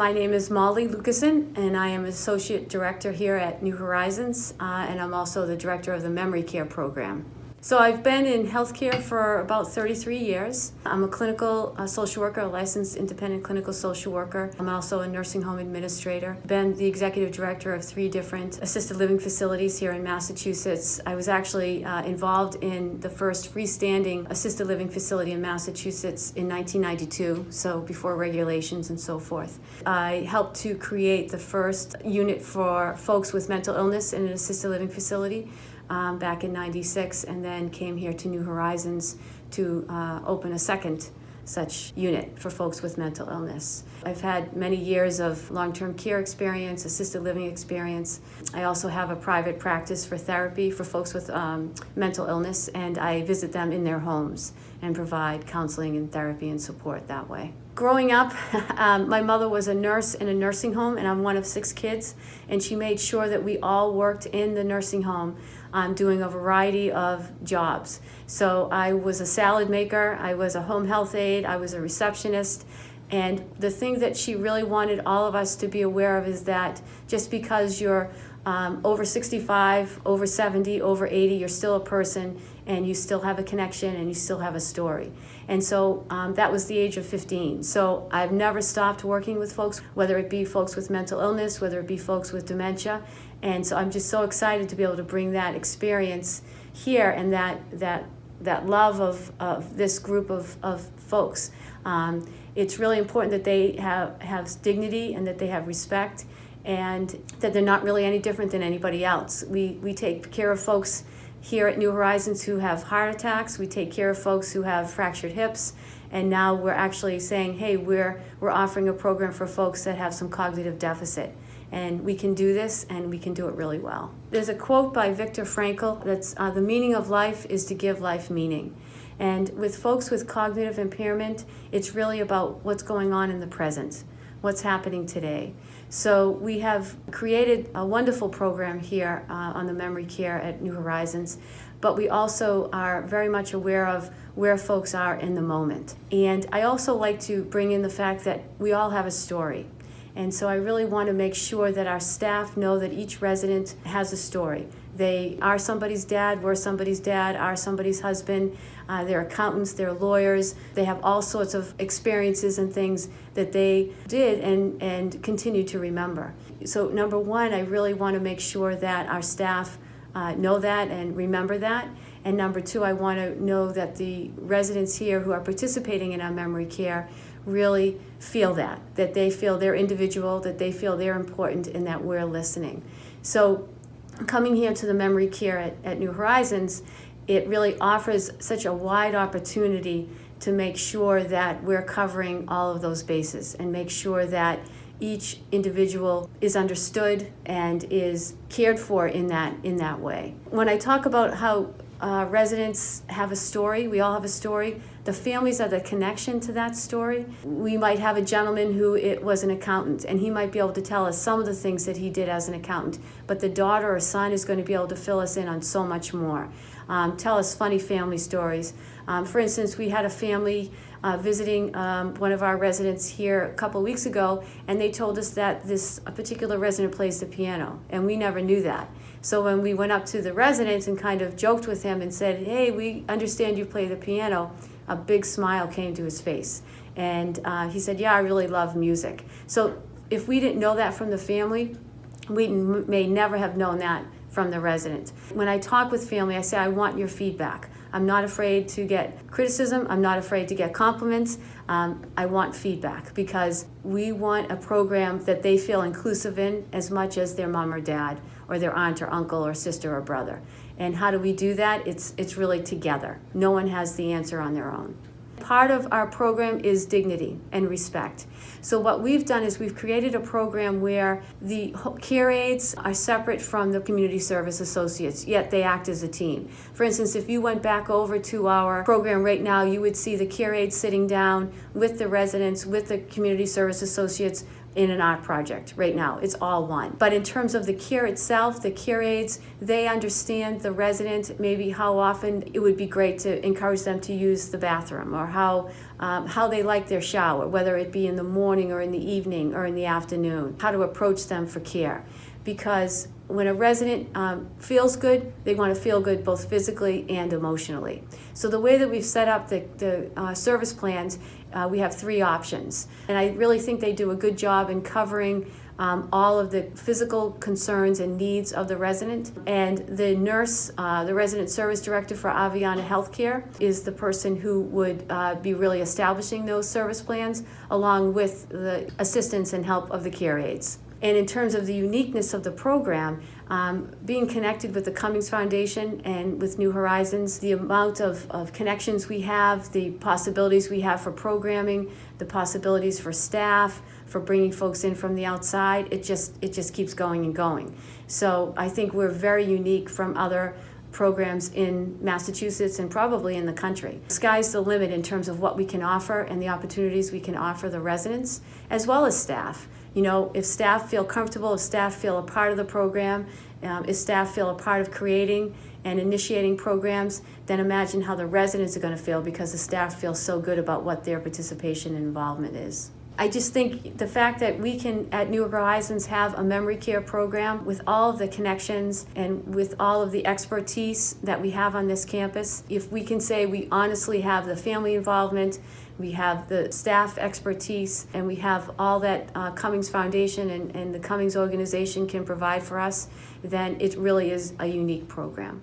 My name is Molly Lukason, and I am Associate Director here at New Horizons, and I'm also the Director of the Memory Care Program. So I've been in healthcare for about 33 years. I'm a clinical social worker, a licensed independent clinical social worker. I'm also a nursing home administrator. Been the executive director of 3 different assisted living facilities here in Massachusetts. I was actually involved in the first freestanding assisted living facility in Massachusetts in 1992, so before regulations and so forth. I helped to create the first unit for folks with mental illness in an assisted living facility back in '96, and then came here to New Horizons to open a second such unit for folks with mental illness. I've had many years of long-term care experience, assisted living experience. I also have a private practice for therapy for folks with mental illness, and I visit them in their homes and provide counseling and therapy and support that way. Growing up, my mother was a nurse in a nursing home, and I'm one of 6 kids, and she made sure that we all worked in the nursing home doing a variety of jobs. So I was a salad maker, I was a home health aide, I was a receptionist, and the thing that she really wanted all of us to be aware of is that just because you're over 65, over 70, over 80, you're still a person, and you still have a connection, and you still have a story. And so that was the age of 15. So I've never stopped working with folks, whether it be folks with mental illness, whether it be folks with dementia. And so I'm just so excited to be able to bring that experience here and that love of this group of folks. It's really important that they have dignity and that they have respect, and that they're not really any different than anybody else. We take care of folks here at New Horizons who have heart attacks. We take care of folks who have fractured hips, and now we're actually saying, hey, we're offering a program for folks that have some cognitive deficit. And we can do this, and we can do it really well. There's a quote by Viktor Frankl that's, the meaning of life is to give life meaning. And with folks with cognitive impairment, it's really about what's going on in the present, what's happening today. So we have created a wonderful program here on the memory care at New Horizons, but we also are very much aware of where folks are in the moment. And I also like to bring in the fact that we all have a story. And so I really want to make sure that our staff know that each resident has a story. They are somebody's dad, we're somebody's dad, are somebody's husband, they're accountants, they're lawyers. They have all sorts of experiences and things that they did and continue to remember. So number one, I really want to make sure that our staff know that and remember that. And number two, I want to know that the residents here who are participating in our memory care really feel that they feel they're individual, that they feel they're important, and that we're listening. So coming here to the memory care at New Horizons, it really offers such a wide opportunity to make sure that we're covering all of those bases and make sure that each individual is understood and is cared for in that way. When I talk about how residents have a story, we all have a story, the families are the connection to that story. We might have a gentleman who was an accountant, and he might be able to tell us some of the things that he did as an accountant, but the daughter or son is going to be able to fill us in on so much more. Tell us funny family stories. For instance, we had a family visiting one of our residents here a couple weeks ago, and they told us that a particular resident plays the piano, and we never knew that. So when we went up to the resident and kind of joked with him and said, hey, we understand you play the piano, a big smile came to his face. And he said, yeah, I really love music. So if we didn't know that from the family, we may never have known that from the resident. When I talk with family, I say, I want your feedback. I'm not afraid to get criticism. I'm not afraid to get compliments. I want feedback because we want a program that they feel inclusive in as much as their mom or dad or their aunt or uncle or sister or brother. And how do we do that? It's really together. No one has the answer on their own. Part of our program is dignity and respect. So what we've done is we've created a program where the care aides are separate from the community service associates, yet they act as a team. For instance, if you went back over to our program right now, you would see the care aides sitting down with the residents, with the community service associates, in an art project right now. It's all one. But in terms of the care itself, the care aides, they understand the resident, maybe how often it would be great to encourage them to use the bathroom, or how they like their shower, whether it be in the morning or in the evening or in the afternoon, how to approach them for care. Because when a resident feels good, they want to feel good both physically and emotionally. So the way that we've set up the service plans, we have 3 options. And I really think they do a good job in covering all of the physical concerns and needs of the resident. And the nurse, the resident service director for Aveanna Healthcare, is the person who would be really establishing those service plans, along with the assistance and help of the care aides. And in terms of the uniqueness of the program, being connected with the Cummings Foundation and with New Horizons, the amount of connections we have, the possibilities we have for programming, the possibilities for staff, for bringing folks in from the outside, it just keeps going and going. So I think we're very unique from other programs in Massachusetts and probably in the country. Sky's the limit in terms of what we can offer and the opportunities we can offer the residents as well as staff. You know, if staff feel comfortable, if staff feel a part of the program, if staff feel a part of creating and initiating programs, then imagine how the residents are going to feel, because the staff feels so good about what their participation and involvement is. I just think the fact that we can, at New Horizons, have a memory care program with all of the connections and with all of the expertise that we have on this campus, if we can say we honestly have the family involvement, we have the staff expertise, and we have all that Cummings Foundation and the Cummings organization can provide for us, then it really is a unique program.